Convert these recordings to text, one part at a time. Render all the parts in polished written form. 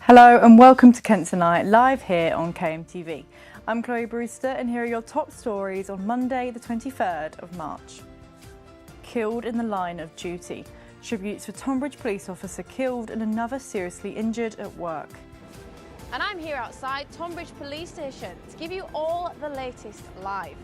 Hello and welcome to Kent Tonight, live here on KMTV. I'm Chloe Brewster and here are your top stories on Monday the 23rd of March. Killed in the line of duty. Tributes for Tonbridge police officer killed and another seriously injured at work. And I'm here outside Tonbridge police station to give you all the latest live.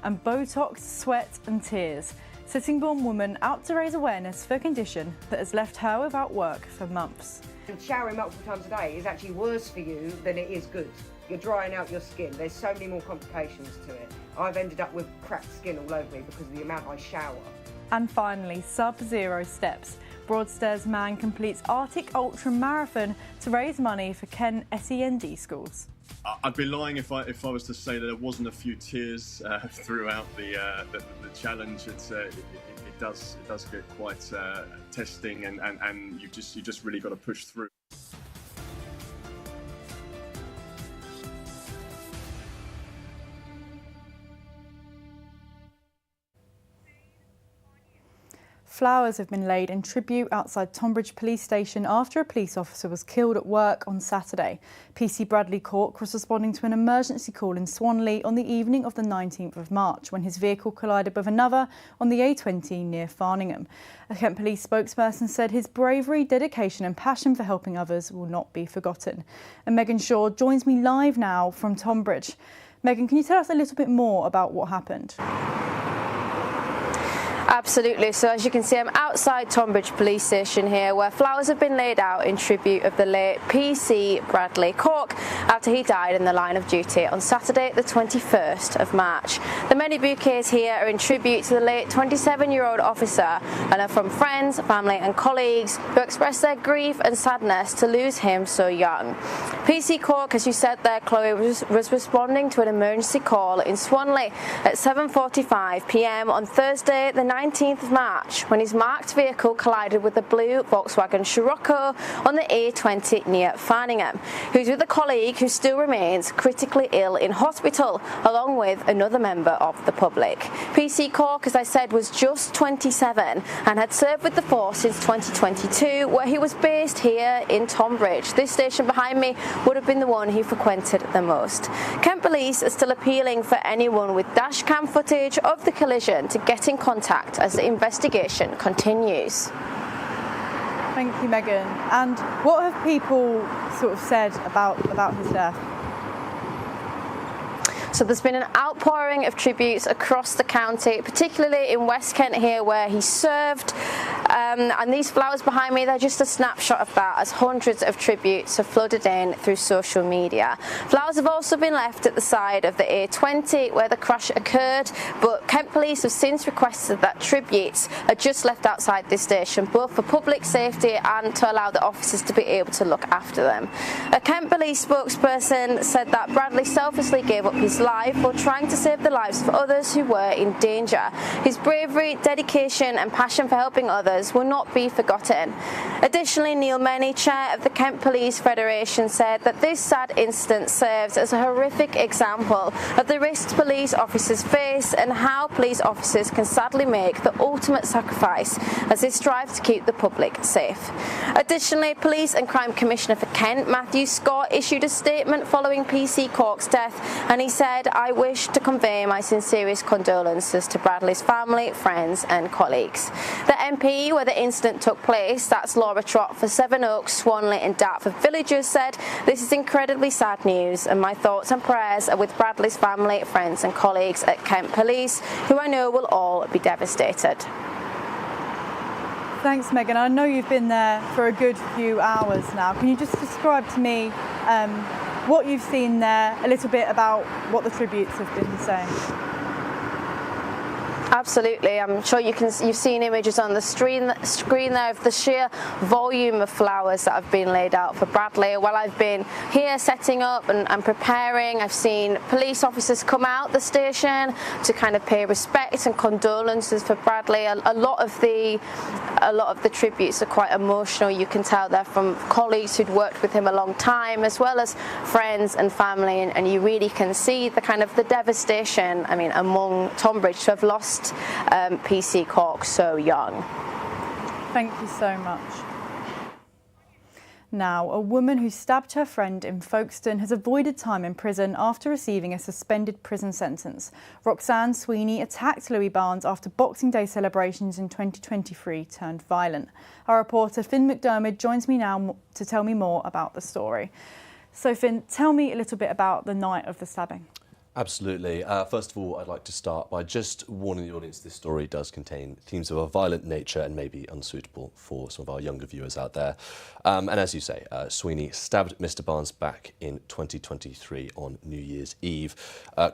And Botox, sweat and tears. Sittingbourne woman out to raise awareness for a condition that has left her without work for months. Showering multiple times a day is actually worse for you than it is good. You're drying out your skin. There's so many more complications to it. I've ended up with cracked skin all over me because of the amount I shower. And finally, sub-zero steps. Broadstairs man completes Arctic Ultra Marathon to raise money for Kent SEND schools. I'd be lying if I was to say that there wasn't a few tears throughout the challenge. It does get quite testing, and you just really got to push through. Flowers have been laid in tribute outside Tonbridge police station after a police officer was killed at work on Saturday. PC Bradley Cork was responding to an emergency call in Swanley on the evening of the 19th of March when his vehicle collided with another on the A20 near Farningham. A Kent police spokesperson said his bravery, dedication and passion for helping others will not be forgotten. And Megan Shaw joins me live now from Tonbridge. Megan, can you tell us a little bit more about what happened? Absolutely. So as you can see, I'm outside Tonbridge police station here where flowers have been laid out in tribute of the late PC Bradley Cork after he died in the line of duty on Saturday the 21st of March. The many bouquets here are in tribute to the late 27-year-old officer and are from friends, family and colleagues who express their grief and sadness to lose him so young. PC Cork, as you said there, Chloe, was responding to an emergency call in Swanley at 7:45 p.m. on Thursday the 19th of March when his marked vehicle collided with a blue Volkswagen Scirocco on the A20 near Farningham. He was with a colleague who still remains critically ill in hospital, along with another member of the public. PC Cork, as I said, was just 27 and had served with the force since 2022, where he was based here in Tonbridge. This station behind me would have been the one he frequented the most. Kent Police are still appealing for anyone with dashcam footage of the collision to get in contact as the investigation continues. Thank you, Megan. And what have people sort of said about his death? So there's been an outpouring of tributes across the county, particularly in West Kent here where he served. And these flowers behind me, they're just a snapshot of that, as hundreds of tributes have flooded in through social media. Flowers have also been left at the side of the A20 where the crash occurred, but Kent Police have since requested that tributes are just left outside this station, both for public safety and to allow the officers to be able to look after them. A Kent Police spokesperson said that Bradley selflessly gave up his life while trying to save the lives of others who were in danger. His bravery, dedication and passion for helping others will not be forgotten. Additionally, Neil Menny, chair of the Kent Police Federation, said that this sad incident serves as a horrific example of the risks police officers face and how police officers can sadly make the ultimate sacrifice as they strive to keep the public safe. Additionally, Police and Crime Commissioner for Kent, Matthew Scott, issued a statement following PC Cork's death, and he said, "I wish to convey my sincerest condolences to Bradley's family, friends and colleagues." The MP where the incident took place, that's Laura Trott for Sevenoaks, Swanley and Dartford Villagers, said, "This is incredibly sad news and my thoughts and prayers are with Bradley's family, friends and colleagues at Kent Police, who I know will all be devastated." Thanks, Megan. I know you've been there for a good few hours now. Can you just describe to me what you've seen there, a little bit about what the tributes have been saying? Absolutely. I'm sure you've seen images on the screen there of the sheer volume of flowers that have been laid out for Bradley. While I've been here setting up and preparing, I've seen police officers come out the station to kind of pay respect and condolences for Bradley. A lot of the tributes are quite emotional. You can tell they're from colleagues who'd worked with him a long time, as well as friends and family, and you really can see the kind of the devastation, I mean, among Tonbridge to have lost PC Cork so young. Thank you so much. Now, a woman who stabbed her friend in Folkestone has avoided time in prison after receiving a suspended prison sentence. Roxanne Sweeney attacked Louis Barnes after Boxing Day celebrations in 2023 turned violent. Our reporter Finn McDermott joins me now to tell me more about the story. So Finn, tell me a little bit about the night of the stabbing. Absolutely. First of all, I'd like to start by just warning the audience this story does contain themes of a violent nature and may be unsuitable for some of our younger viewers out there. And as you say, Sweeney stabbed Mr. Barnes back in 2023 on New Year's Eve,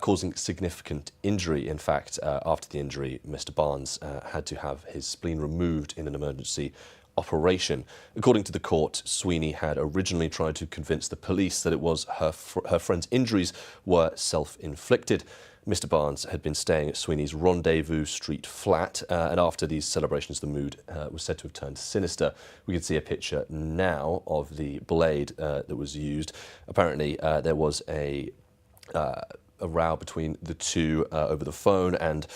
causing significant injury. In fact, after the injury, Mr. Barnes had to have his spleen removed in an emergency operation. According to the court, Sweeney had originally tried to convince the police that it was her friend's injuries were self-inflicted. Mr. Barnes had been staying at Sweeney's Rendezvous Street flat, and after these celebrations, the mood was said to have turned sinister. We can see a picture now of the blade that was used. Apparently, there was a row between the two over the phone, and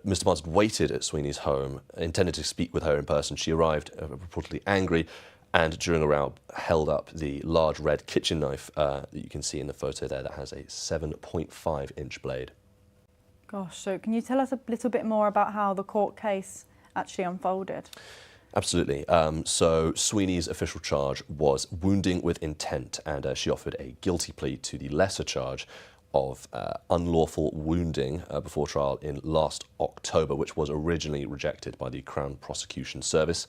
Mr. Barnes waited at Sweeney's home, intended to speak with her in person. She arrived reportedly angry, and during a row held up the large red kitchen knife that you can see in the photo there that has a 7.5-inch blade. Gosh, so can you tell us a little bit more about how the court case actually unfolded? Absolutely. So Sweeney's official charge was wounding with intent, and she offered a guilty plea to the lesser charge of unlawful wounding before trial in last October, which was originally rejected by the Crown Prosecution Service.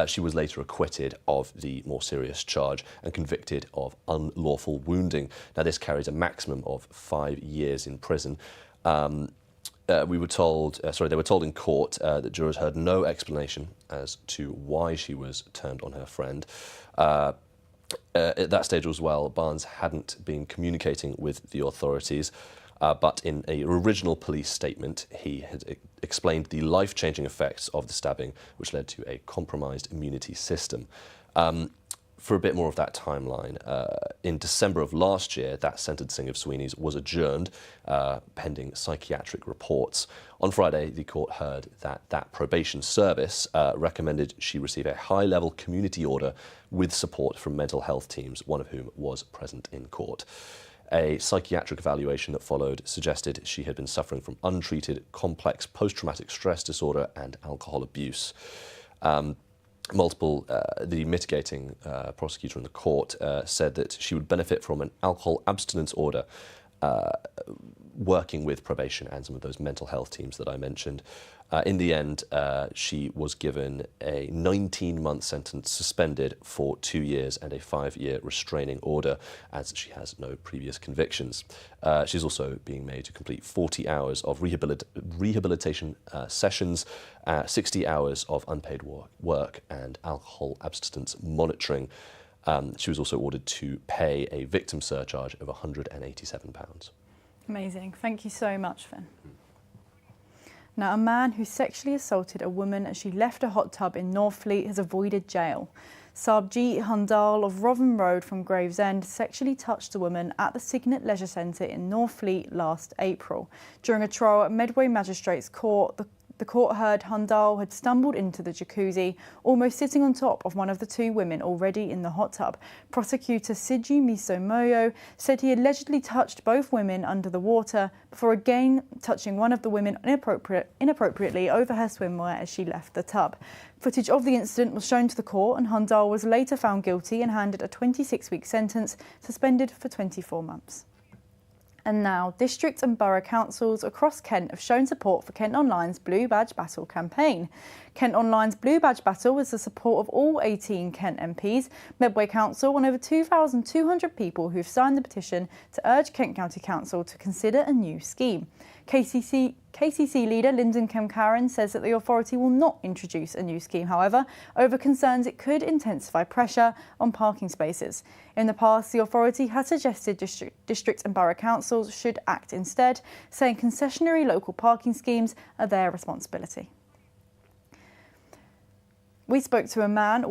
She was later acquitted of the more serious charge and convicted of unlawful wounding. Now, this carries a maximum of 5 years in prison. They were told in court that jurors heard no explanation as to why she was turned on her friend. At that stage as well, Barnes hadn't been communicating with the authorities, but in an original police statement, he had explained the life-changing effects of the stabbing, which led to a compromised immunity system. For a bit more of that timeline, in December of last year, that sentencing of Sweeney's was adjourned pending psychiatric reports. On Friday, the court heard that probation service recommended she receive a high-level community order with support from mental health teams, one of whom was present in court. A psychiatric evaluation that followed suggested she had been suffering from untreated complex post-traumatic stress disorder and alcohol abuse. The mitigating prosecutor in the court said that she would benefit from an alcohol abstinence order, working with probation and some of those mental health teams that I mentioned. In the end, she was given a 19-month sentence, suspended for 2 years, and a 5-year restraining order, as she has no previous convictions. She's also being made to complete 40 hours of rehabilitation sessions, 60 hours of unpaid work, and alcohol abstinence monitoring. She was also ordered to pay a victim surcharge of £187. Amazing. Thank you so much, Finn. Now, a man who sexually assaulted a woman as she left a hot tub in Northfleet has avoided jail. Sarbjeet Hundal of Rovin Road from Gravesend sexually touched a woman at the Signet Leisure Centre in Northfleet last April. During a trial at Medway Magistrates Court, the court heard Hundal had stumbled into the jacuzzi, almost sitting on top of one of the two women already in the hot tub. Prosecutor Siju Misomoyo said he allegedly touched both women under the water before again touching one of the women inappropriately over her swimwear as she left the tub. Footage of the incident was shown to the court, and Hundal was later found guilty and handed a 26-week sentence, suspended for 24 months. And now, district and borough councils across Kent have shown support for Kent Online's Blue Badge Battle campaign. Kent Online's Blue Badge Battle was the support of all 18 Kent MPs, Medway Council and over 2,200 people who've signed the petition to urge Kent County Council to consider a new scheme. KCC leader Lyndon Kemcaran says that the authority will not introduce a new scheme, however, over concerns it could intensify pressure on parking spaces. In the past, the authority has suggested district and borough councils should act instead, saying concessionary local parking schemes are their responsibility. We spoke to a man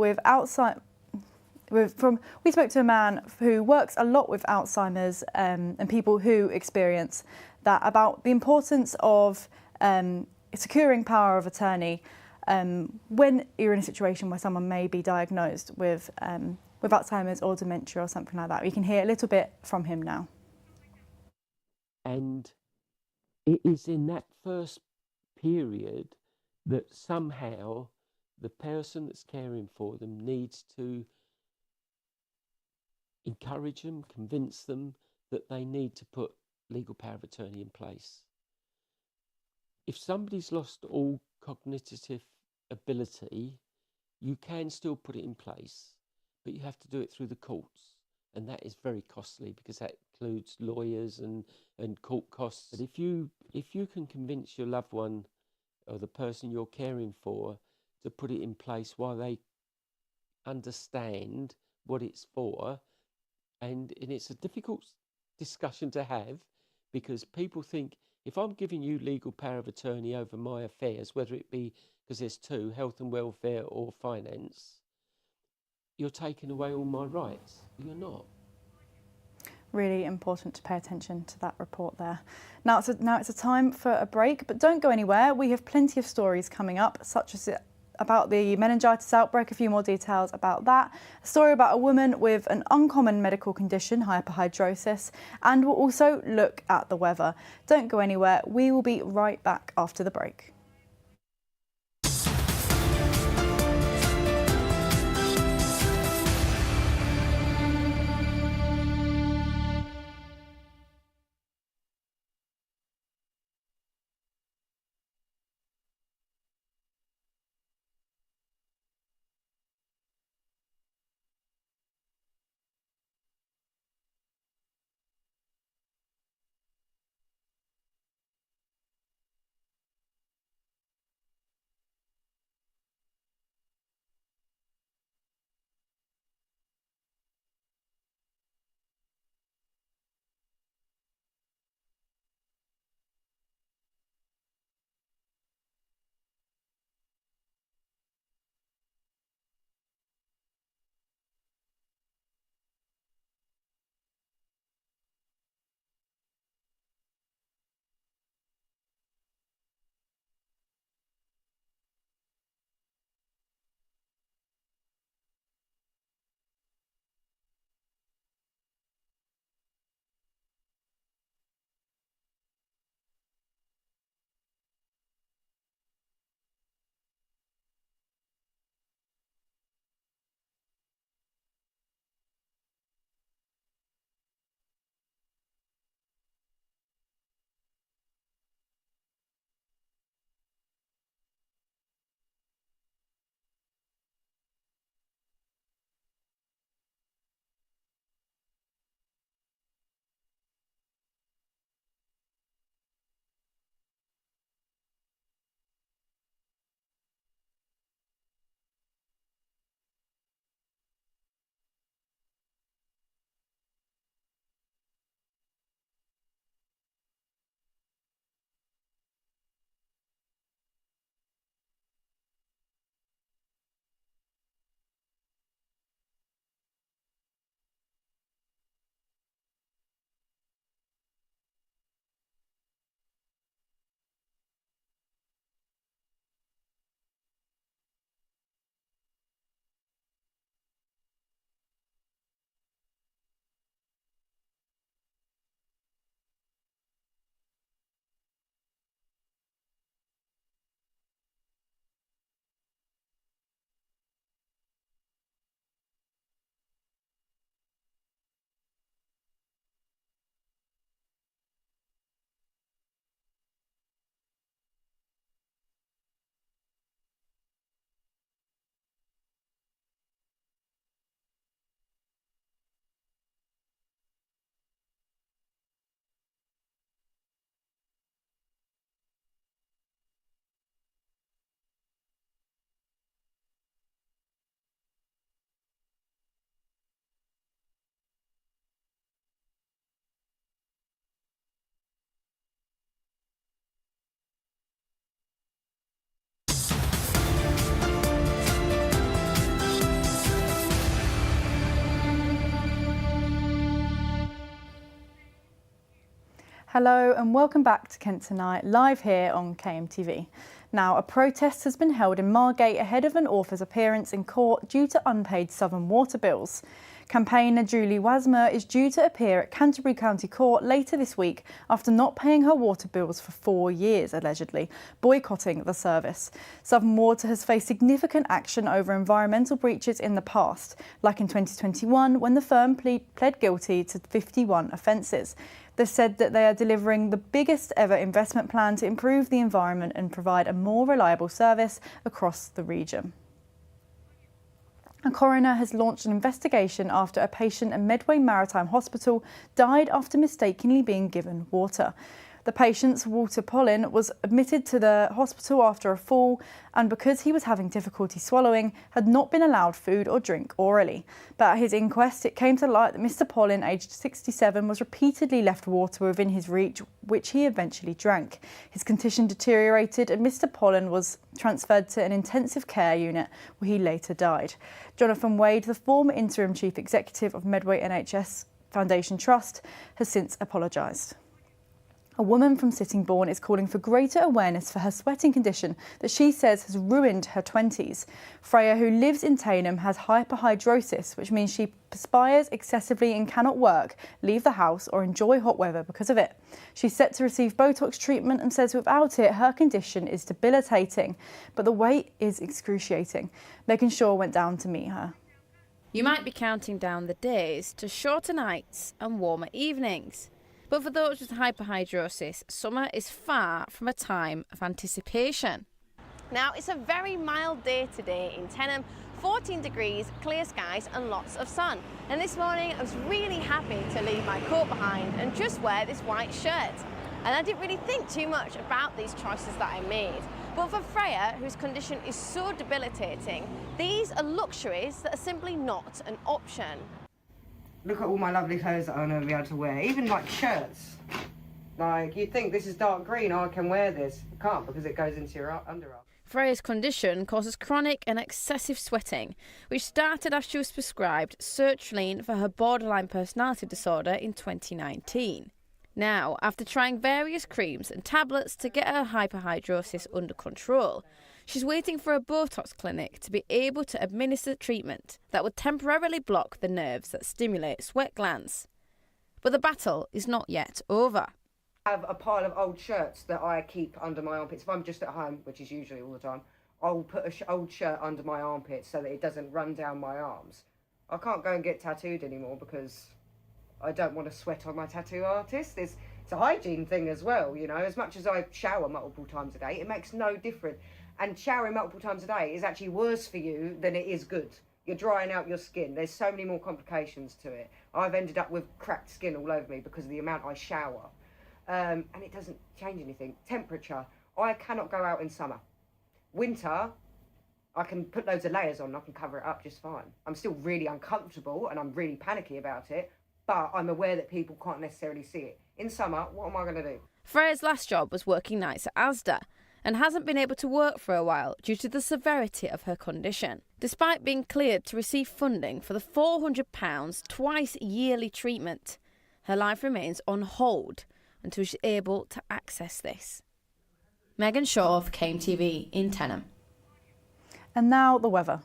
who works a lot with Alzheimer's and people who experience that, about the importance of securing power of attorney when you're in a situation where someone may be diagnosed with with Alzheimer's or dementia or something like that. We can hear a little bit from him now. And it is in that first period that somehow the person that's caring for them needs to encourage them, convince them that they need to put legal power of attorney in place. If somebody's lost all cognitive ability, you can still put it in place, but you have to do it through the courts. And that is very costly because that includes lawyers and court costs. But if you can convince your loved one or the person you're caring for to put it in place while they understand what it's for, and it's a difficult discussion to have because people think, if I'm giving you legal power of attorney over my affairs, whether it be because there's two, health and welfare or finance, you're taking away all my rights. You're not. Really important to pay attention to that report there. Now it's a time for a break, but don't go anywhere. We have plenty of stories coming up, such as about the meningitis outbreak, a few more details about that, a story about a woman with an uncommon medical condition, hyperhidrosis, and we'll also look at the weather. Don't go anywhere. We will be right back after the break. Hello and welcome back to Kent Tonight, live here on KMTV. Now, a protest has been held in Margate ahead of an author's appearance in court due to unpaid Southern water bills. Campaigner Julie Wasmer is due to appear at Canterbury County Court later this week after not paying her water bills for 4 years, allegedly, boycotting the service. Southern Water has faced significant action over environmental breaches in the past, like in 2021 when the firm pled guilty to 51 offences. They've said that they are delivering the biggest ever investment plan to improve the environment and provide a more reliable service across the region. A coroner has launched an investigation after a patient at Medway Maritime Hospital died after mistakenly being given water. The patient's Walter Pollin was admitted to the hospital after a fall and, because he was having difficulty swallowing, had not been allowed food or drink orally. But at his inquest, it came to light that Mr Pollin, aged 67, was repeatedly left water within his reach, which he eventually drank. His condition deteriorated and Mr Pollin was transferred to an intensive care unit where he later died. Jonathan Wade, the former interim chief executive of Medway NHS Foundation Trust, has since apologised. A woman from Sittingbourne is calling for greater awareness for her sweating condition that she says has ruined her 20s. Freya, who lives in Tainham, has hyperhidrosis, which means she perspires excessively and cannot work, leave the house or enjoy hot weather because of it. She's set to receive Botox treatment and says without it, her condition is debilitating. But the wait is excruciating. Megan Shaw went down to meet her. You might be counting down the days to shorter nights and warmer evenings. But for those with hyperhidrosis, summer is far from a time of anticipation. Now, it's a very mild day today in Tainham, 14 degrees, clear skies and lots of sun. And this morning I was really happy to leave my coat behind and just wear this white shirt. And I didn't really think too much about these choices that I made. But for Freya, whose condition is so debilitating, these are luxuries that are simply not an option. Look at all my lovely clothes that I'm going to be able to wear, even like shirts. Like, you'd think this is dark green, I can wear this. You can't because it goes into your underarm. Freya's condition causes chronic and excessive sweating, which started after she was prescribed sertraline for her borderline personality disorder in 2019. Now, after trying various creams and tablets to get her hyperhidrosis under control, she's waiting for a Botox clinic to be able to administer treatment that would temporarily block the nerves that stimulate sweat glands. But the battle is not yet over. I have a pile of old shirts that I keep under my armpits. If I'm just at home, which is usually all the time, I'll put an old shirt under my armpits so that it doesn't run down my arms. I can't go and get tattooed anymore because I don't want to sweat on my tattoo artist. It's a hygiene thing as well, you know. As much as I shower multiple times a day, it makes no difference. And showering multiple times a day is actually worse for you than it is good. You're drying out your skin. There's so many more complications to it. I've ended up with cracked skin all over me because of the amount I shower. And it doesn't change anything. Temperature, I cannot go out in summer. Winter, I can put loads of layers on, I can cover it up just fine. I'm still really uncomfortable and I'm really panicky about it, but I'm aware that people can't necessarily see it. In summer, what am I going to do? Freya's last job was working nights at Asda and hasn't been able to work for a while due to the severity of her condition. Despite being cleared to receive funding for the £400 twice yearly treatment, her life remains on hold until she's able to access this. Megan Shaw of KMTV in Tainham. And now the weather.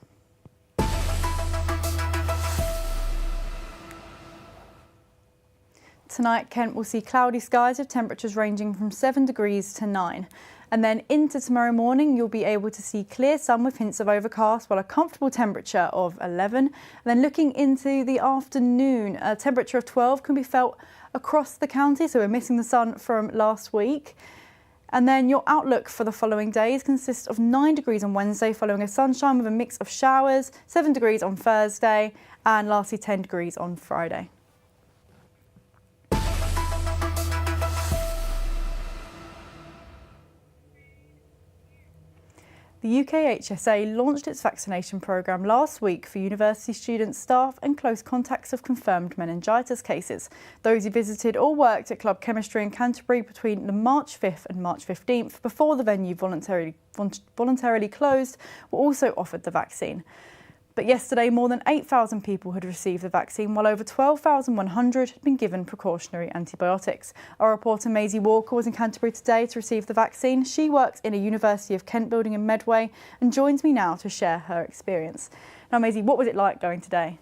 Tonight, Kent will see cloudy skies with temperatures ranging from 7 degrees to 9. And then into tomorrow morning, you'll be able to see clear sun with hints of overcast, while a comfortable temperature of 11. And then looking into the afternoon, a temperature of 12 can be felt across the county. So we're missing the sun from last week. And then your outlook for the following days consists of 9 degrees on Wednesday, following a sunshine with a mix of showers, 7 degrees on Thursday, and lastly 10 degrees on Friday. The UK HSA launched its vaccination programme last week for university students, staff and close contacts of confirmed meningitis cases. Those who visited or worked at Club Chemistry in Canterbury between the March 5th and March 15th, before the venue voluntarily closed, were also offered the vaccine. But yesterday, more than 8,000 people had received the vaccine, while over 12,100 had been given precautionary antibiotics. Our reporter Maisie Walker was in Canterbury today to receive the vaccine. She works in a University of Kent building in Medway and joins me now to share her experience. Now, Maisie, what was it like going today?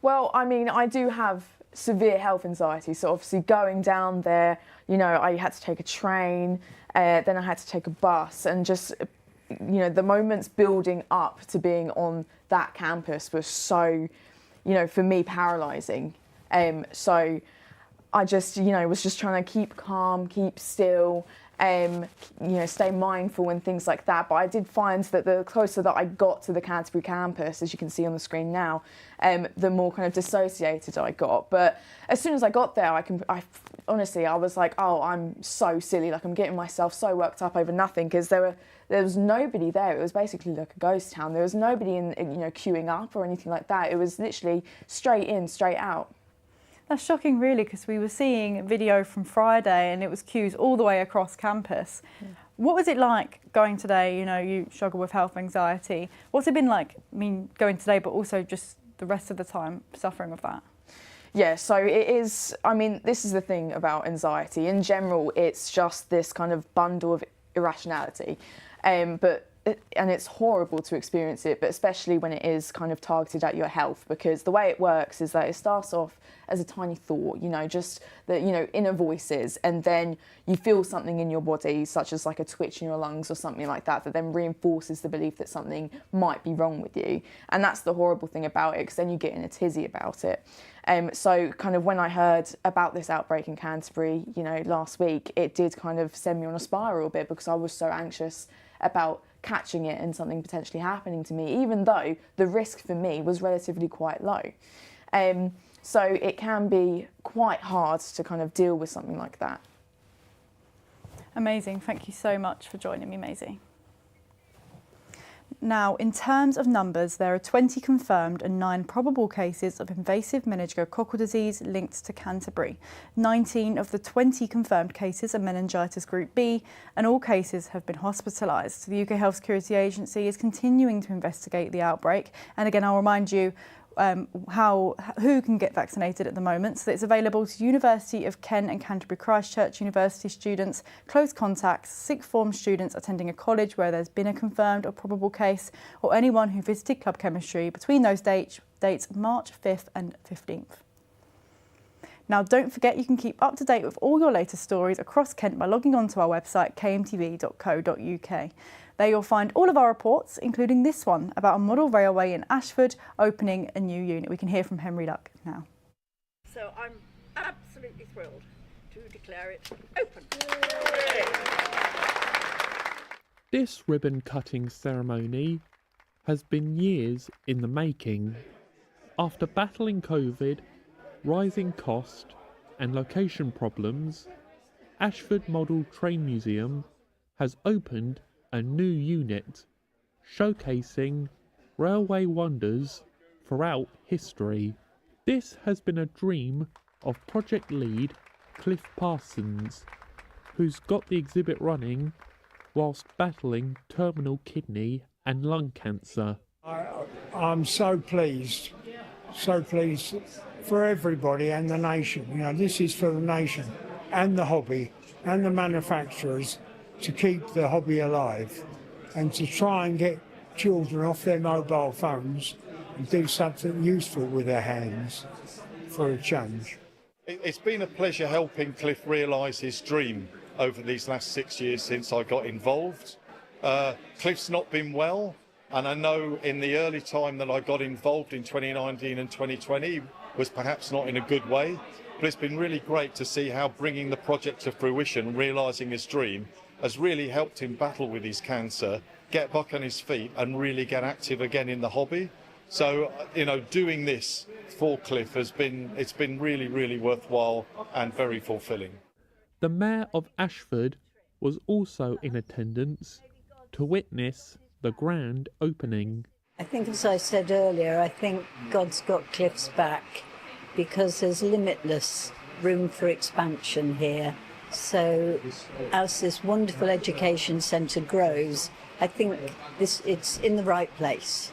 Well, I mean, I do have severe health anxiety, so obviously going down there, you know, I had to take a train, then I had to take a bus, and just, you know, the moments building up to being on that campus was so, you know, for me, paralysing. So I just, you know, was just trying to keep calm, keep still, you know, stay mindful and things like that. But I did find that the closer that I got to the Canterbury campus, as you can see on the screen now, the more kind of dissociated I got. But as soon as I got there, honestly, I was like, oh, I'm so silly. Like, I'm getting myself so worked up over nothing, because there was nobody there. It was basically like a ghost town. There was nobody in, you know, queuing up or anything like that. It was literally straight in, straight out. That's shocking, really, because we were seeing a video from Friday and it was queues all the way across campus. Yeah. What was it like going today? You know, you struggle with health anxiety. What's it been like, I mean, going today, but also just the rest of the time suffering with that? Yeah, so it is, I mean, this is the thing about anxiety. In general, it's just this kind of bundle of irrationality. And it's horrible to experience it, but especially when it is kind of targeted at your health, because the way it works is that it starts off as a tiny thought, you know, just the, you know, inner voices, and then you feel something in your body, such as like a twitch in your lungs or something like that, that then reinforces the belief that something might be wrong with you. And that's the horrible thing about it, because then you get in a tizzy about it. So kind of when I heard about this outbreak in Canterbury, you know, last week, it did kind of send me on a spiral a bit, because I was so anxious about catching it and something potentially happening to me, even though the risk for me was relatively quite low. So it can be quite hard to kind of deal with something like that. Amazing. Thank you so much for joining me, Maisie. Now, in terms of numbers, there are 20 confirmed and 9 probable cases of invasive meningococcal disease linked to Canterbury. 19 of the 20 confirmed cases are meningitis group B, and all cases have been hospitalised. The UK Health Security Agency is continuing to investigate the outbreak, and again, I'll remind you who can get vaccinated at the moment. So it's available to University of Kent and Canterbury Christchurch University students, close contacts, sixth form students attending a college where there's been a confirmed or probable case, or anyone who visited Club Chemistry between those dates March 5th and 15th. Now, don't forget you can keep up to date with all your latest stories across Kent by logging on to our website kmtv.co.uk. There you'll find all of our reports, including this one about a model railway in Ashford opening a new unit. We can hear from Henry Luck now. So I'm absolutely thrilled to declare it open. This ribbon cutting ceremony has been years in the making. After battling COVID, rising cost and location problems, Ashford Model Train Museum has opened a new unit showcasing railway wonders throughout history. This has been a dream of project lead Cliff Parsons, who's got the exhibit running whilst battling terminal kidney and lung cancer. I'm so pleased for everybody and the nation. You know, this is for the nation and the hobby and the manufacturers to keep the hobby alive and to try and get children off their mobile phones and do something useful with their hands for a change. It's been a pleasure helping Cliff realise his dream over these last 6 years since I got involved. Cliff's not been well, and I know in the early time that I got involved in 2019 and 2020 was perhaps not in a good way, but it's been really great to see how bringing the project to fruition, realising his dream, has really helped him battle with his cancer, get back on his feet and really get active again in the hobby. So, you know, doing this for Cliff it's been really, really worthwhile and very fulfilling. The Mayor of Ashford was also in attendance to witness the grand opening. I think, as I said earlier, I think God's got Cliff's back because there's limitless room for expansion here. So as this wonderful education centre grows, I think it's in the right place.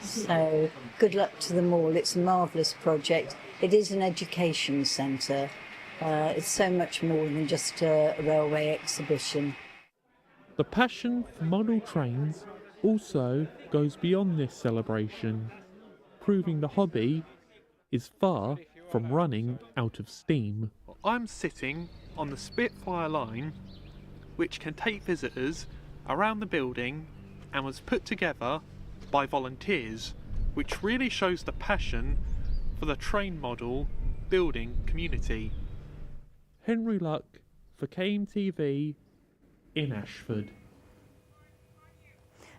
So good luck to them all. It's a marvellous project. It is an education centre. It's so much more than just a railway exhibition. The passion for model trains also goes beyond this celebration, proving the hobby is far from running out of steam. I'm sitting on the Spitfire line, which can take visitors around the building and was put together by volunteers, which really shows the passion for the train model building community. Henry Luck for KMTV in Ashford.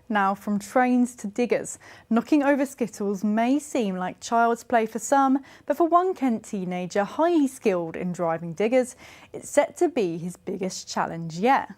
Now, from trains to diggers, knocking over skittles may seem like child's play for some, but for one Kent teenager highly skilled in driving diggers, it's set to be his biggest challenge yet.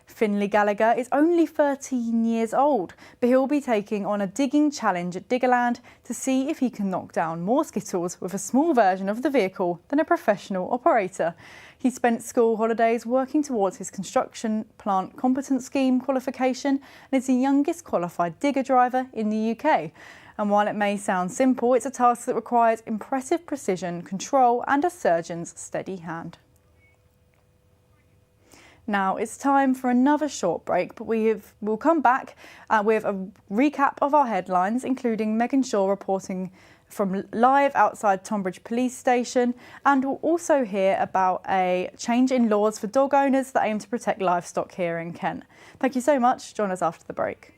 Finlay Gallagher is only 13 years old, but he'll be taking on a digging challenge at Diggerland to see if he can knock down more skittles with a small version of the vehicle than a professional operator. He spent school holidays working towards his construction plant competence scheme qualification and is the youngest qualified digger driver in the UK. And while it may sound simple, it's a task that requires impressive precision, control and a surgeon's steady hand. Now it's time for another short break, but we'll come back with a recap of our headlines, including Megan Shaw reporting from live outside Tonbridge Police Station, and we'll also hear about a change in laws for dog owners that aim to protect livestock here in Kent. Thank you so much. Join us after the break.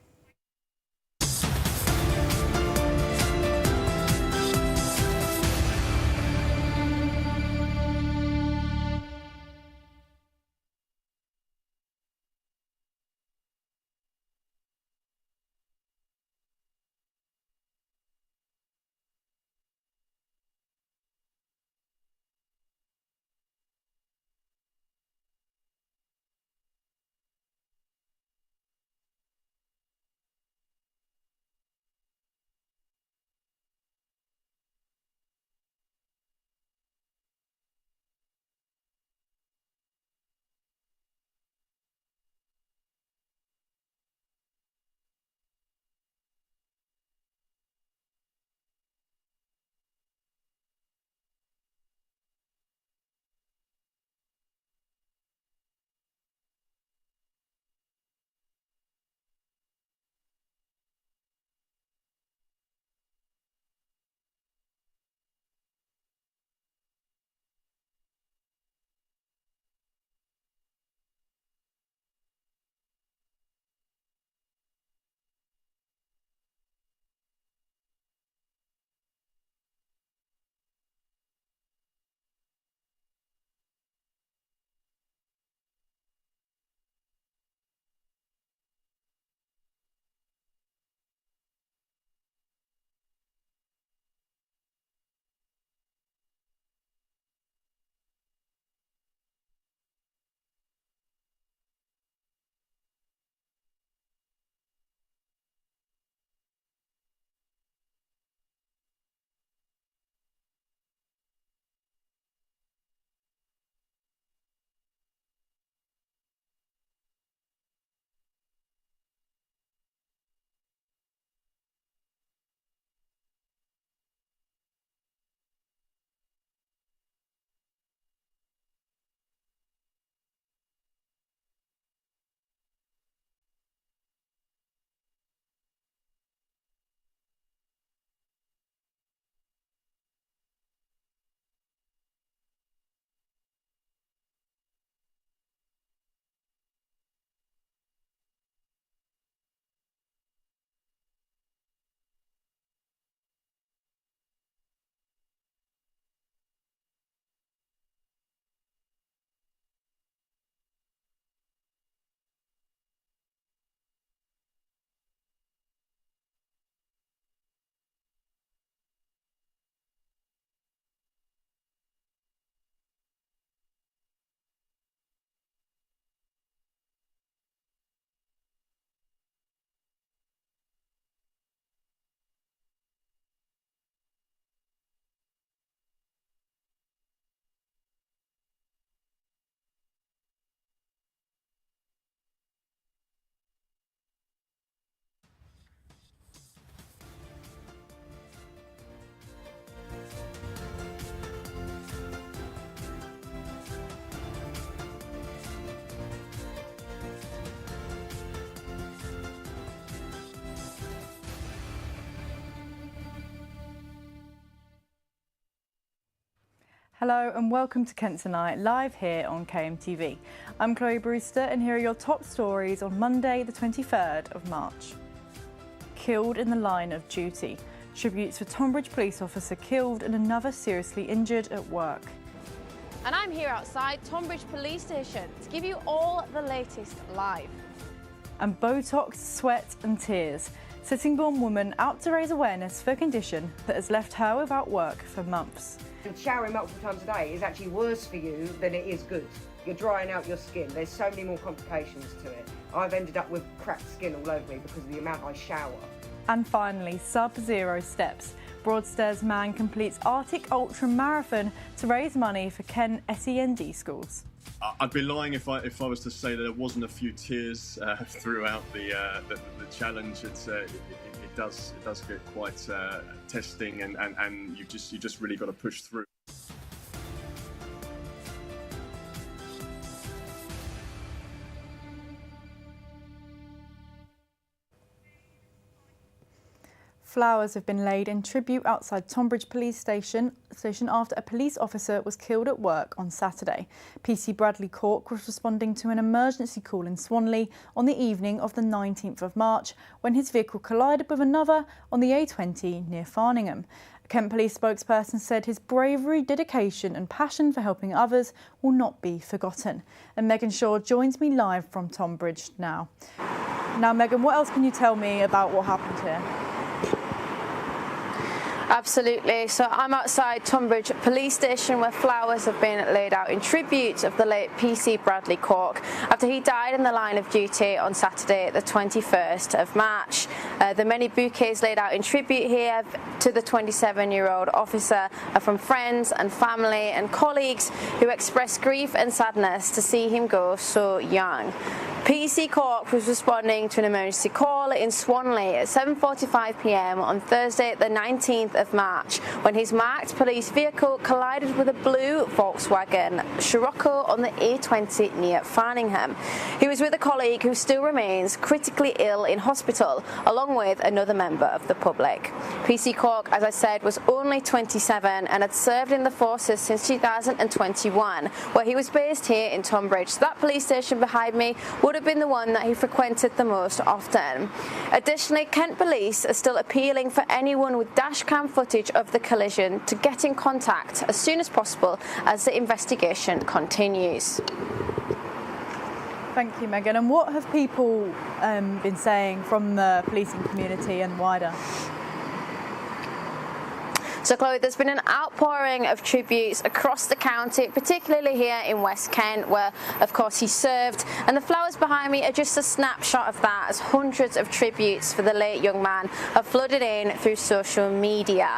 Hello and welcome to Kent Tonight, live here on KMTV. I'm Chloe Brewster and here are your top stories on Monday the 23rd of March. Killed in the line of duty. Tributes for Tonbridge police officer killed and another seriously injured at work. And I'm here outside Tonbridge police station to give you all the latest live. And Botox, sweat and tears. Sittingbourne woman out to raise awareness for a condition that has left her without work for months. Showering multiple times a day is actually worse for you than it is good. You're drying out your skin. There's so many more complications to it. I've ended up with cracked skin all over me because of the amount I shower. And finally, sub-zero steps. Broadstairs man completes Arctic Ultra Marathon to raise money for Kent SEND schools. I'd be lying if I was to say that there wasn't a few tears throughout the challenge. It does get quite testing, and you just really got to push through. Flowers have been laid in tribute outside Tonbridge police station after a police officer was killed at work on Saturday. PC Bradley Cork was responding to an emergency call in Swanley on the evening of the 19th of March when his vehicle collided with another on the A20 near Farningham. A Kent police spokesperson said his bravery, dedication and passion for helping others will not be forgotten. And Megan Shaw joins me live from Tonbridge now. Now, Megan, what else can you tell me about what happened here? Absolutely. So I'm outside Tonbridge police station where flowers have been laid out in tribute of the late PC Bradley Cork after he died in the line of duty on Saturday the 21st of March. The many bouquets laid out in tribute here to the 27-year-old officer are from friends and family and colleagues who expressed grief and sadness to see him go so young. PC Cork was responding to an emergency call in Swanley at 7:45 p.m. on Thursday the 19th of March when his marked police vehicle collided with a blue Volkswagen Scirocco on the A20 near Farningham. He was with a colleague who still remains critically ill in hospital, along with another member of the public. PC Cork, as I said, was only 27 and had served in the forces since 2021, where he was based here in Tonbridge. So that police station behind me would have been the one that he frequented the most often. Additionally, Kent Police are still appealing for anyone with dashcam footage of the collision to get in contact as soon as possible as the investigation continues. Thank you, Megan. And what have people been saying from the policing community and wider? So, Chloe, there's been an outpouring of tributes across the county, particularly here in West Kent, where, of course, he served. And the flowers behind me are just a snapshot of that, as hundreds of tributes for the late young man have flooded in through social media.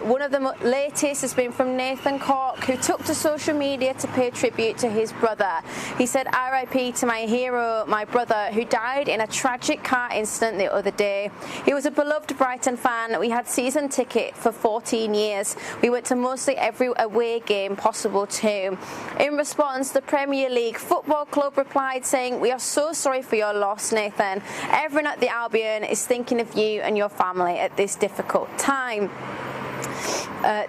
One of the latest has been from Nathan Cork, who took to social media to pay tribute to his brother. He said, "RIP to my hero, my brother, who died in a tragic car incident the other day. He was a beloved Brighton fan. We had season ticket for 14 years. We went to mostly every away game possible too." In response, the Premier League Football Club replied saying, "We are so sorry for your loss, Nathan. Everyone at the Albion is thinking of you and your family at this difficult time."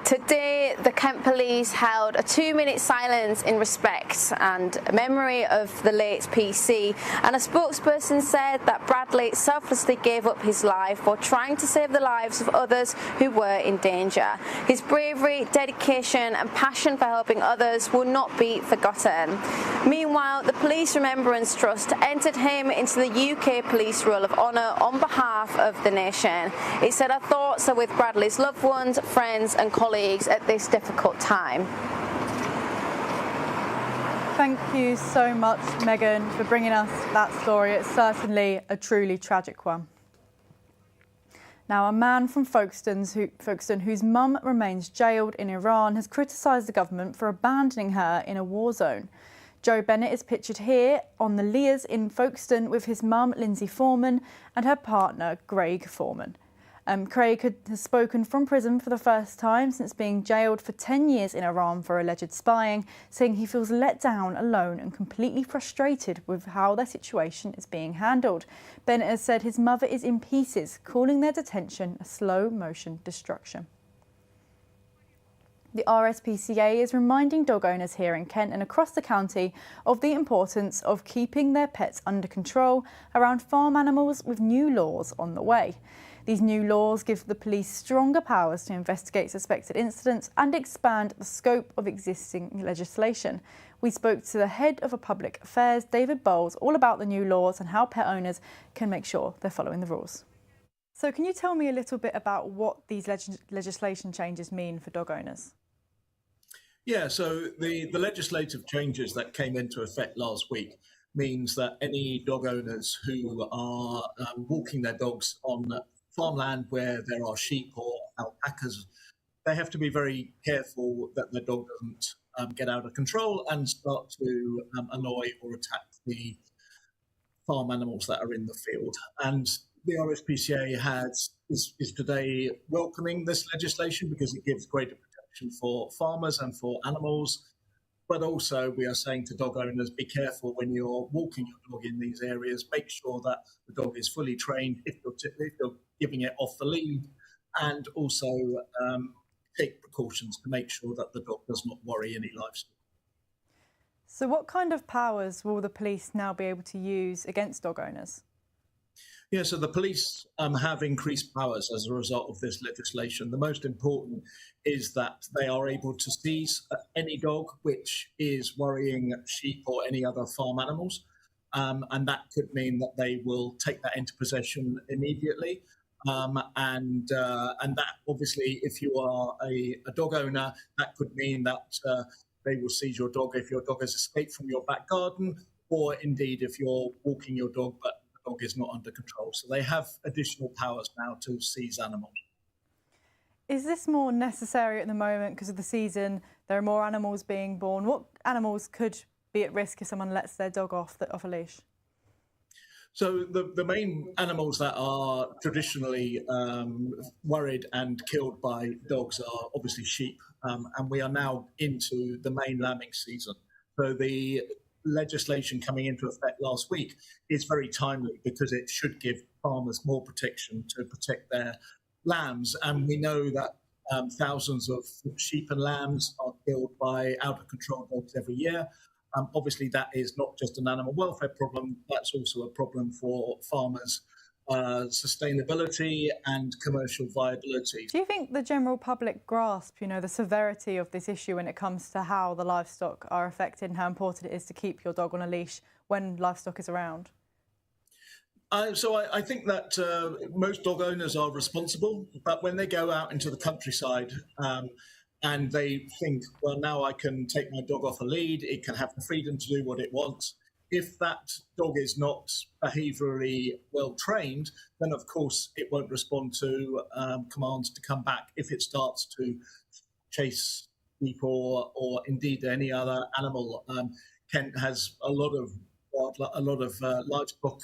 Today, the Kent Police held a 2-minute silence in respect and memory of the late PC, and a spokesperson said that Bradley selflessly gave up his life while trying to save the lives of others who were in danger. His bravery, dedication and passion for helping others will not be forgotten. Meanwhile, the Police Remembrance Trust entered him into the UK Police Roll of Honour on behalf of the nation. It said, "Our thoughts are with Bradley's loved ones, friends and colleagues at this difficult time." Thank you so much, Megan, for bringing us that story. It's certainly a truly tragic one. Now, a man from Folkestone whose mum remains jailed in Iran has criticised the government for abandoning her in a war zone. Joe Bennett is pictured here on the Leas in Folkestone with his mum, Lindsay Foreman, and her partner, Craig Foreman. Craig has spoken from prison for the first time since being jailed for 10 years in Iran for alleged spying, saying he feels let down, alone and completely frustrated with how their situation is being handled. Bennett has said his mother is in pieces, calling their detention a slow-motion destruction. The RSPCA is reminding dog owners here in Kent and across the county of the importance of keeping their pets under control around farm animals, with new laws on the way. These new laws give the police stronger powers to investigate suspected incidents and expand the scope of existing legislation. We spoke to the head of public affairs, David Bowles, all about the new laws and how pet owners can make sure they're following the rules. So can you tell me a little bit about what these legislation changes mean for dog owners? Yeah, so the legislative changes that came into effect last week means that any dog owners who are walking their dogs on farmland where there are sheep or alpacas, they have to be very careful that their dog doesn't get out of control and start to annoy or attack the farm animals that are in the field. And the RSPCA is today welcoming this legislation because it gives greater protection for farmers and for animals. But also we are saying to dog owners, be careful when you're walking your dog in these areas. Make sure that the dog is fully trained if you're giving it off the lead, and also take precautions to make sure that the dog does not worry any livestock. So what kind of powers will the police now be able to use against dog owners? Yeah, so the police have increased powers as a result of this legislation. The most important is that they are able to seize any dog which is worrying sheep or any other farm animals. And that could mean that they will take that into possession immediately. And that obviously, if you are a dog owner, that could mean that they will seize your dog if your dog has escaped from your back garden, or indeed if you're walking your dog but the dog is not under control. So they have additional powers now to seize animals. Is this more necessary at the moment because of the season? There are more animals being born. What animals could be at risk if someone lets their dog off a leash? So the main animals that are traditionally worried and killed by dogs are obviously sheep, and we are now into the main lambing season. So the legislation coming into effect last week is very timely because it should give farmers more protection to protect their lambs. And we know that thousands of sheep and lambs are killed by out-of-control dogs every year. Obviously, that is not just an animal welfare problem, that's also a problem for farmers' sustainability and commercial viability. Do you think the general public grasp, the severity of this issue when it comes to how the livestock are affected and how important it is to keep your dog on a leash when livestock is around? So I think that most dog owners are responsible, but when they go out into the countryside and they think, well, now I can take my dog off a lead, it can have the freedom to do what it wants. If that dog is not behaviourally well trained, then of course it won't respond to commands to come back. If it starts to chase people or indeed any other animal, Kent has a lot of livestock,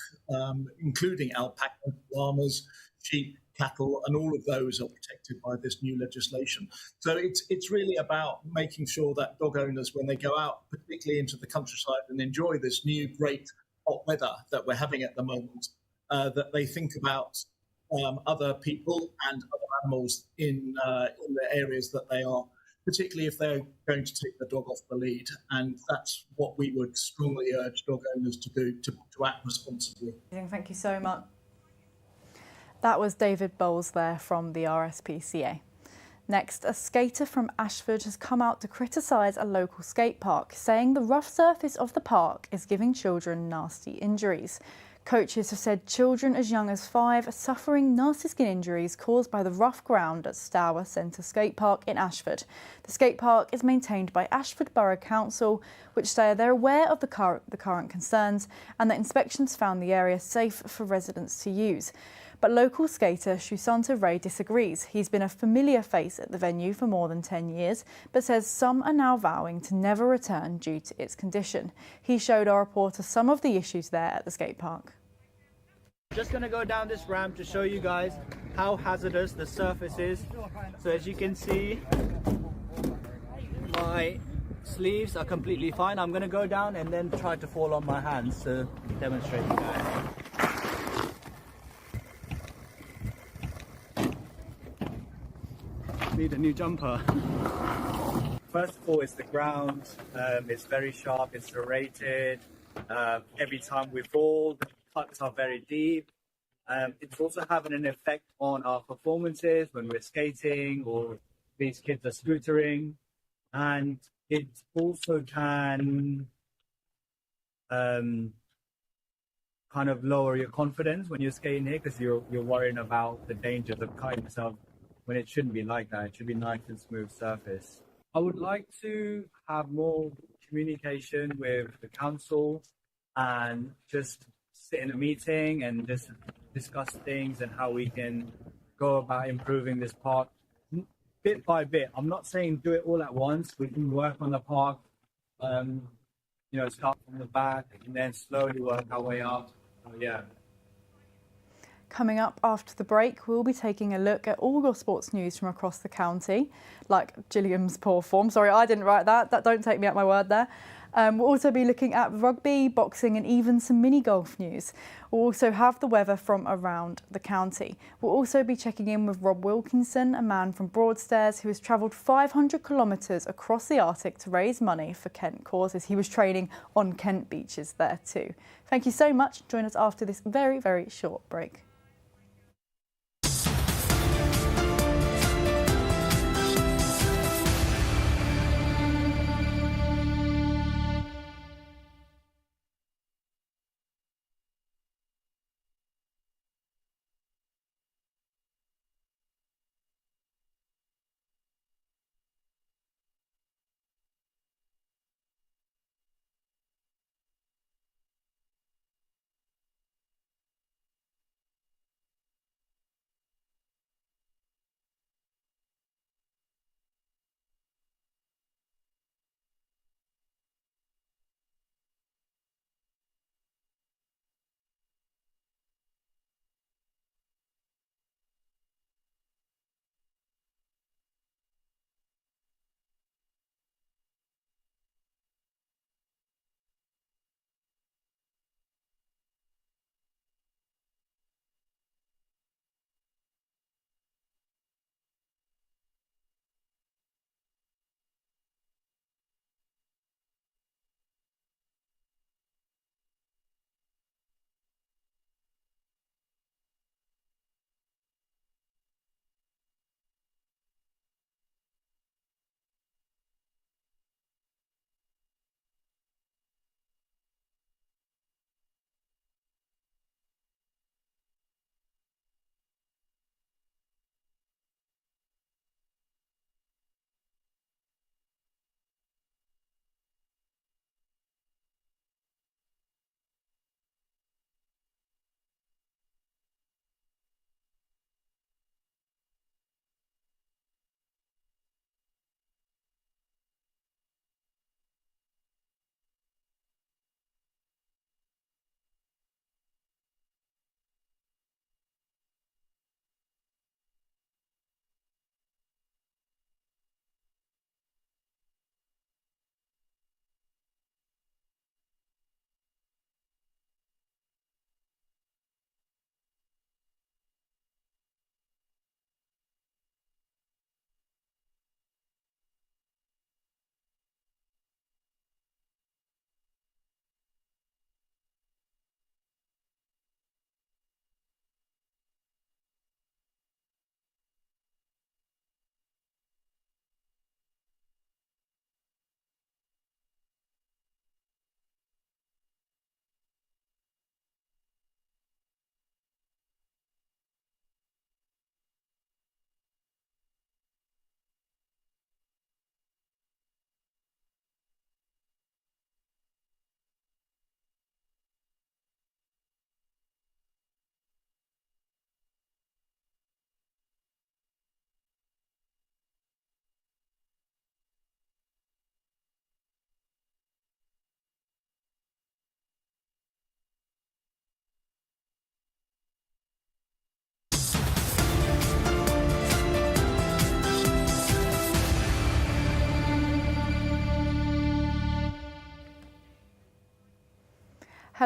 including alpaca, llamas, sheep, cattle, and all of those are protected by this new legislation. So it's really about making sure that dog owners, when they go out, particularly into the countryside, and enjoy this new great hot weather that we're having at the moment, that they think about other people and other animals in the areas that they are, particularly if they're going to take the dog off the lead. And that's what we would strongly urge dog owners to do, to act responsibly. Thank you so much. That was David Bowles there from the RSPCA. Next, a skater from Ashford has come out to criticise a local skate park, saying the rough surface of the park is giving children nasty injuries. Coaches have said children as young as 5 are suffering nasty skin injuries caused by the rough ground at Stour Centre Skate Park in Ashford. The skate park is maintained by Ashford Borough Council, which say they're aware of the current concerns and that inspections found the area safe for residents to use. But local skater Shusanta Ray disagrees. He's been a familiar face at the venue for more than 10 years, but says some are now vowing to never return due to its condition. He showed our reporter some of the issues there at the skate park. Just going to go down this ramp to show you guys how hazardous the surface is. So as you can see, my sleeves are completely fine. I'm going to go down and then try to fall on my hands to demonstrate you guys. Need a new jumper. first of all, it's the ground. It's very sharp. It's serrated. Every time we fall, the cuts are very deep. It's also having an effect on our performances when we're skating or these kids are scootering. And it also can kind of lower your confidence when you're skating here because you're worrying about the dangers of cutting yourself when it shouldn't be like that. It should be nice and smooth surface. I would like to have more communication with the council and just sit in a meeting and just discuss things and how we can go about improving this park bit by bit. I'm not saying do it all at once. We can work on the park, start from the back and then slowly work our way up. Yeah. Coming up after the break, we'll be taking a look at all your sports news from across the county, like Gilliam's poor form. Sorry, I didn't write that. Don't take me at my word there. We'll also be looking at rugby, boxing and even some mini golf news. We'll also have the weather from around the county. We'll also be checking in with Rob Wilkinson, a man from Broadstairs who has travelled 500 kilometres across the Arctic to raise money for Kent causes. He was training on Kent beaches there too. Thank you so much. Join us after this very, very short break.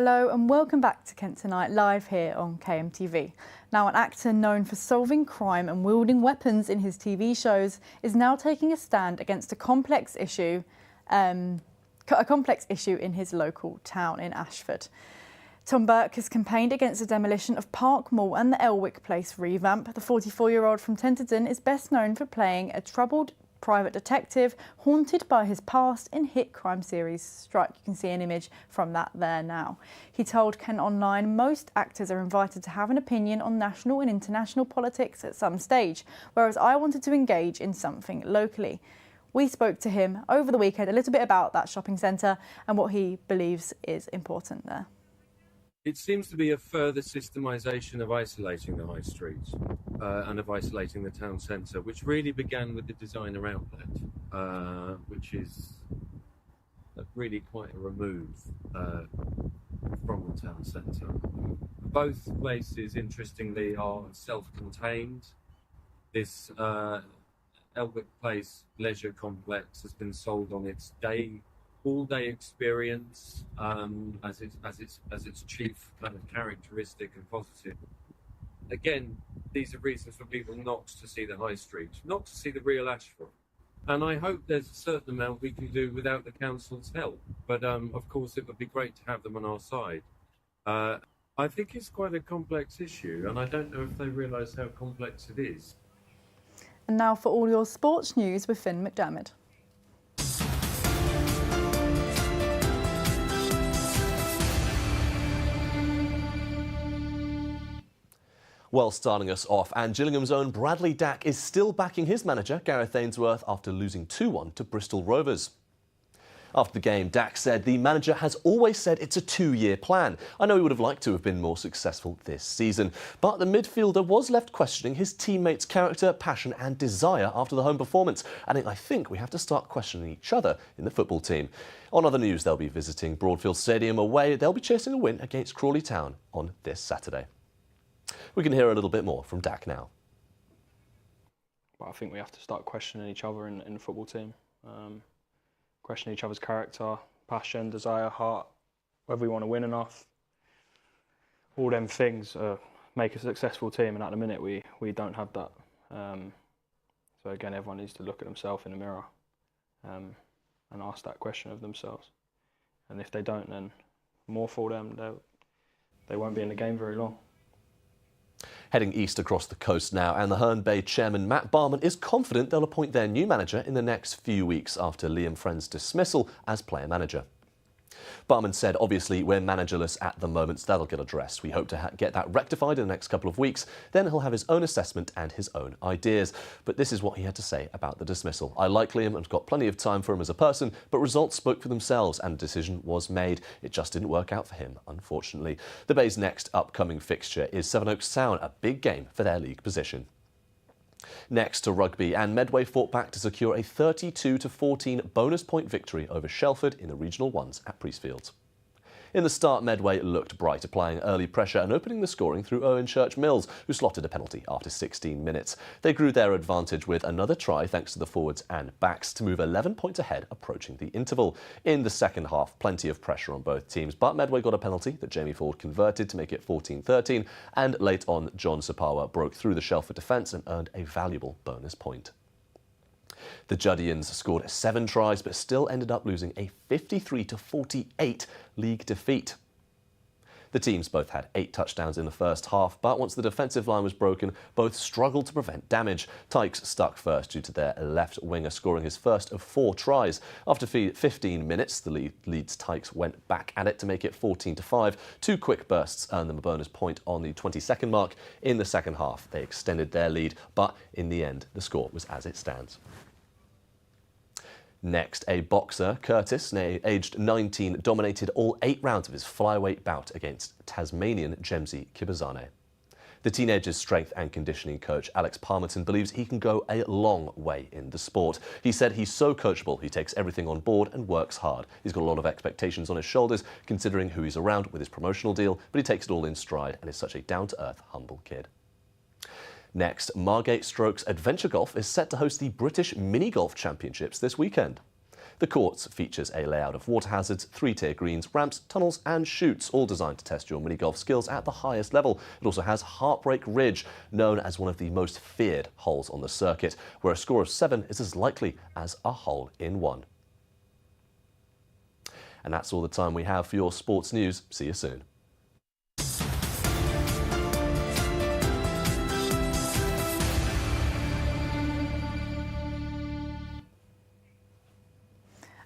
Hello and welcome back to Kent Tonight, live here on KMTV. Now, an actor known for solving crime and wielding weapons in his TV shows is now taking a stand against a complex issue in his local town in Ashford. Tom Burke has campaigned against the demolition of Park Mall and the Elwick Place revamp. The 44-year-old from Tenterden is best known for playing a troubled private detective haunted by his past in hit crime series Strike. You can see an image from that there now. He told Kent Online most actors are invited to have an opinion on national and international politics at some stage, whereas I wanted to engage in something locally. We spoke to him over the weekend a little bit about that shopping centre and what he believes is important there. It seems to be a further systemisation of isolating the high street and of isolating the town centre, which really began with the designer outlet, which is really quite a remove from the town centre. Both places, interestingly, are self-contained. This Elwick Place leisure complex has been sold on its all-day experience as its chief kind of characteristic and positive. Again, these are reasons for people not to see the high street, not to see the real Ashford. And I hope there's a certain amount we can do without the council's help. But of course, it would be great to have them on our side. I think it's quite a complex issue, and I don't know if they realise how complex it is. And now for all your sports news with Finn McDermott. Well, starting us off, and Gillingham's own Bradley Dack is still backing his manager, Gareth Ainsworth, after losing 2-1 to Bristol Rovers. After the game, Dack said the manager has always said it's a 2-year plan. I know he would have liked to have been more successful this season, but the midfielder was left questioning his teammates' character, passion and desire after the home performance, and I think we have to start questioning each other in the football team. On other news, they'll be visiting Broadfield Stadium away. They'll be chasing a win against Crawley Town on this Saturday. We can hear a little bit more from Dack now. Well, I think we have to start questioning each other in the football team. Question each other's character, passion, desire, heart, whether we want to win enough. All them things make a successful team, and at the minute we don't have that. So again, everyone needs to look at themselves in the mirror and ask that question of themselves. And if they don't, then more for them, they won't be in the game very long. Heading east across the coast now, and the Herne Bay chairman Matt Barman is confident they'll appoint their new manager in the next few weeks after Liam Friend's dismissal as player manager. Barman said, obviously, we're managerless at the moment, so that'll get addressed. We hope to get that rectified in the next couple of weeks. Then he'll have his own assessment and his own ideas. But this is what he had to say about the dismissal. I like Liam and have got plenty of time for him as a person, but results spoke for themselves and a decision was made. It just didn't work out for him, unfortunately. The Bay's next upcoming fixture is Sevenoaks Town, a big game for their league position. Next to rugby, and Medway fought back to secure a 32-14 bonus point victory over Shelford in the Regional Ones at Priestfields. In the start, Medway looked bright, applying early pressure and opening the scoring through Owen Church-Mills, who slotted a penalty after 16 minutes. They grew their advantage with another try thanks to the forwards and backs to move 11 points ahead approaching the interval. In the second half, plenty of pressure on both teams, but Medway got a penalty that Jamie Ford converted to make it 14-13, and late on, John Sapawa broke through the Shelford defence and earned a valuable bonus point. The Juddians scored 7 tries but still ended up losing a 53-48 league defeat. The teams both had 8 touchdowns in the first half, but once the defensive line was broken, both struggled to prevent damage. Tykes stuck first due to their left winger scoring his first of 4 tries. After 15 minutes, the Leeds Tykes went back at it to make it 14-5. 2 quick bursts earned them a bonus point on the 22nd mark. In the second half, they extended their lead, but in the end, the score was as it stands. Next, a boxer, Curtis, aged 19, dominated all 8 rounds of his flyweight bout against Tasmanian Jemzi Kibazane. The teenager's strength and conditioning coach, Alex Palmerton, believes he can go a long way in the sport. He said he's so coachable, he takes everything on board and works hard. He's got a lot of expectations on his shoulders, considering who he's around with his promotional deal, but he takes it all in stride and is such a down-to-earth, humble kid. Next, Margate Strokes Adventure Golf is set to host the British Mini Golf Championships this weekend. The course features a layout of water hazards, 3-tier greens, ramps, tunnels and chutes, all designed to test your mini-golf skills at the highest level. It also has Heartbreak Ridge, known as one of the most feared holes on the circuit, where a score of 7 is as likely as a hole in 1. And that's all the time we have for your sports news. See you soon.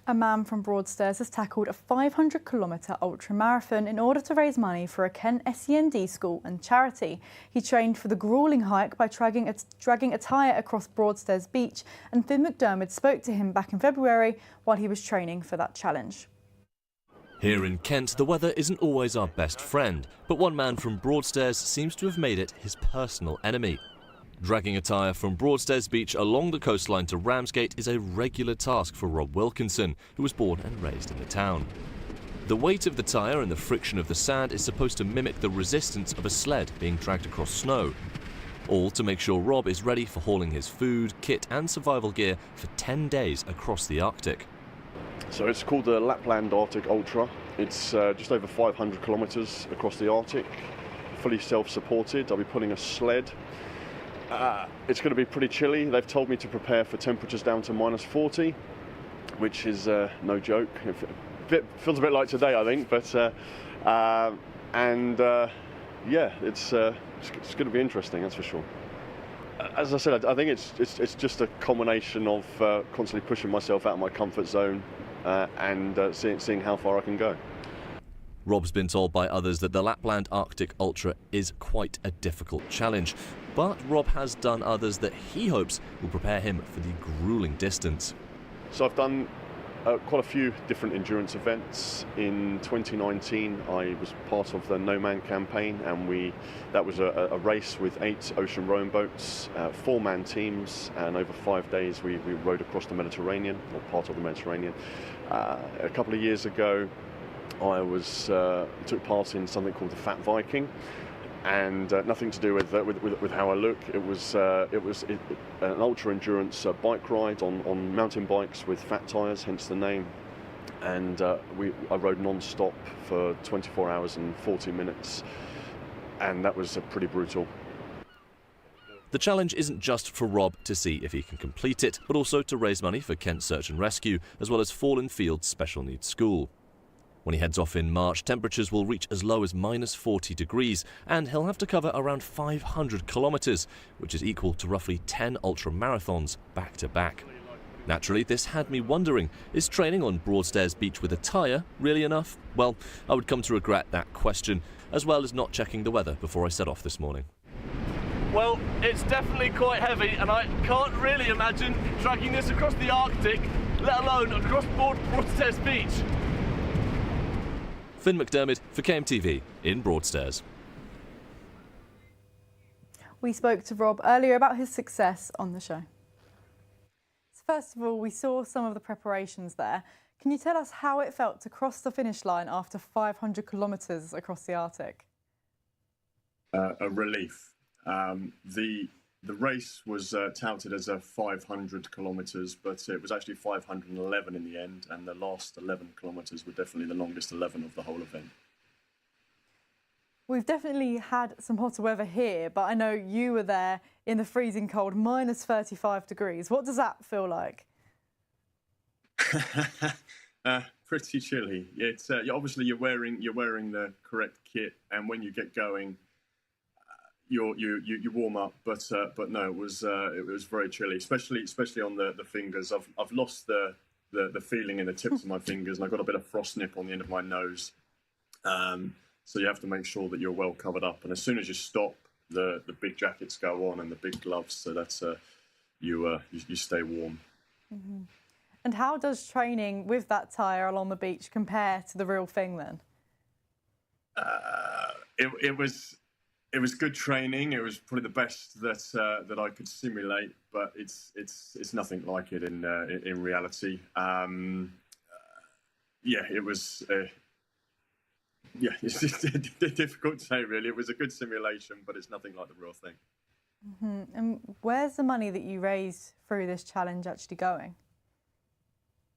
A man from Broadstairs has tackled a 500-kilometre ultramarathon in order to raise money for a Kent SEND school and charity. He trained for the gruelling hike by dragging a tyre across Broadstairs Beach, and Finn McDermott spoke to him back in February while he was training for that challenge. Here in Kent, the weather isn't always our best friend, but one man from Broadstairs seems to have made it his personal enemy. Dragging a tyre from Broadstairs Beach along the coastline to Ramsgate is a regular task for Rob Wilkinson, who was born and raised in the town. The weight of the tyre and the friction of the sand is supposed to mimic the resistance of a sled being dragged across snow. All to make sure Rob is ready for hauling his food, kit and survival gear for 10 days across the Arctic. So it's called the Lapland Arctic Ultra. It's just over 500 kilometres across the Arctic, fully self-supported. I'll be pulling a sled. It's going to be pretty chilly. They've told me to prepare for temperatures down to -40, which is no joke. Feels a bit like today, I think, but yeah, it's going to be interesting, that's for sure. As I said, I think it's just a combination of constantly pushing myself out of my comfort zone and seeing how far I can go. Rob's been told by others that the Lapland Arctic Ultra is quite a difficult challenge, but Rob has done others that he hopes will prepare him for the gruelling distance. So I've done quite a few different endurance events. In 2019 I was part of the No Man campaign, and that was a race with 8 ocean rowing boats, 4-man teams, and over 5 days we rowed across the Mediterranean, or part of the Mediterranean. A couple of years ago I took part in something called the Fat Viking, and nothing to do with how I look. It was an ultra endurance bike ride on mountain bikes with fat tyres, hence the name. And I rode non-stop for 24 hours and 40 minutes, and that was pretty brutal. The challenge isn't just for Rob to see if he can complete it, but also to raise money for Kent Search and Rescue, as well as Fallen Fields Special Needs School. When he heads off in March, temperatures will reach as low as -40 degrees, and he'll have to cover around 500 kilometres, which is equal to roughly 10 ultra-marathons back to back. Naturally, this had me wondering, is training on Broadstairs Beach with a tyre really enough? Well, I would come to regret that question, as well as not checking the weather before I set off this morning. Well, it's definitely quite heavy, and I can't really imagine dragging this across the Arctic, let alone across Broadstairs Beach. Finn McDermott for KMTV in Broadstairs. We spoke to Rob earlier about his success on the show. So first of all, we saw some of the preparations there. Can you tell us how it felt to cross the finish line after 500 kilometres across the Arctic? A relief. The race was touted as a 500 kilometres, but it was actually 511 in the end, and the last 11 kilometres were definitely the longest 11 of the whole event. We've definitely had some hotter weather here, but I know you were there in the freezing cold, -35 degrees. What does that feel like? Pretty chilly. It's obviously you're wearing the correct kit, and when you get going, you warm up, but no, it was very chilly, especially on the fingers. I've lost the feeling in the tips of my fingers, and I've got a bit of frost nip on the end of my nose. So you have to make sure that you're well covered up, and as soon as you stop, the big jackets go on and the big gloves, so that's you stay warm. Mm-hmm. And how does training with that tyre along the beach compare to the real thing then? It was good training. It was probably the best that I could simulate, but it's nothing like it in reality. It was. It's just difficult to say really. It was a good simulation, but it's nothing like the real thing. Mm-hmm. And where's the money that you raised through this challenge actually going?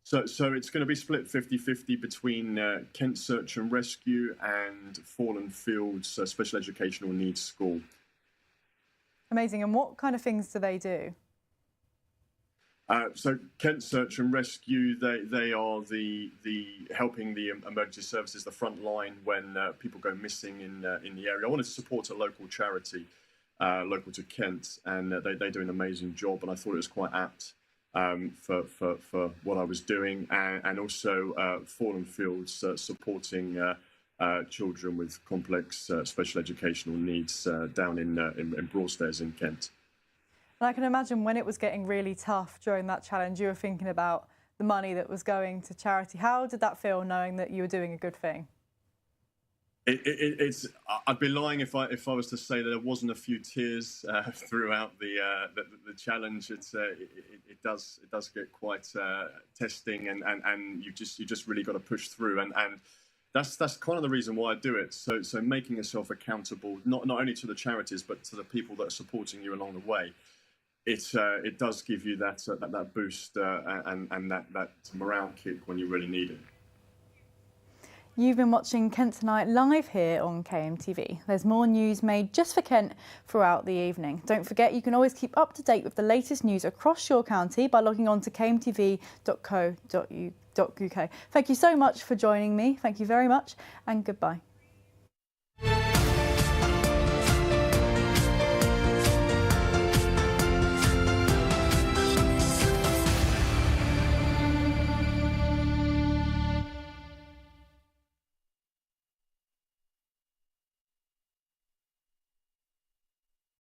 So it's going to be split 50-50 between Kent Search and Rescue and Fallen Fields Special Educational Needs School. Amazing. And what kind of things do they do? So Kent Search and Rescue, they are the helping the emergency services, the front line when people go missing in the area. I wanted to support a local charity, local to Kent, and they do an amazing job. And I thought it was quite apt for what I was doing, and also Fallen Fields supporting children with complex special educational needs down in Broadstairs in Kent. And I can imagine when it was getting really tough during that challenge, you were thinking about the money that was going to charity. How did that feel, knowing that you were doing a good thing? I'd be lying if I was to say that there wasn't a few tears throughout the challenge. It does get quite testing, and you just really got to push through, and that's kind of the reason why I do it. So making yourself accountable, not only to the charities but to the people that are supporting you along the way. It does give you that boost and that morale kick when you really need it. You've been watching Kent Tonight live here on KMTV. There's more news made just for Kent throughout the evening. Don't forget, you can always keep up to date with the latest news across your county by logging on to kmtv.co.uk. Thank you so much for joining me. Thank you very much, and goodbye.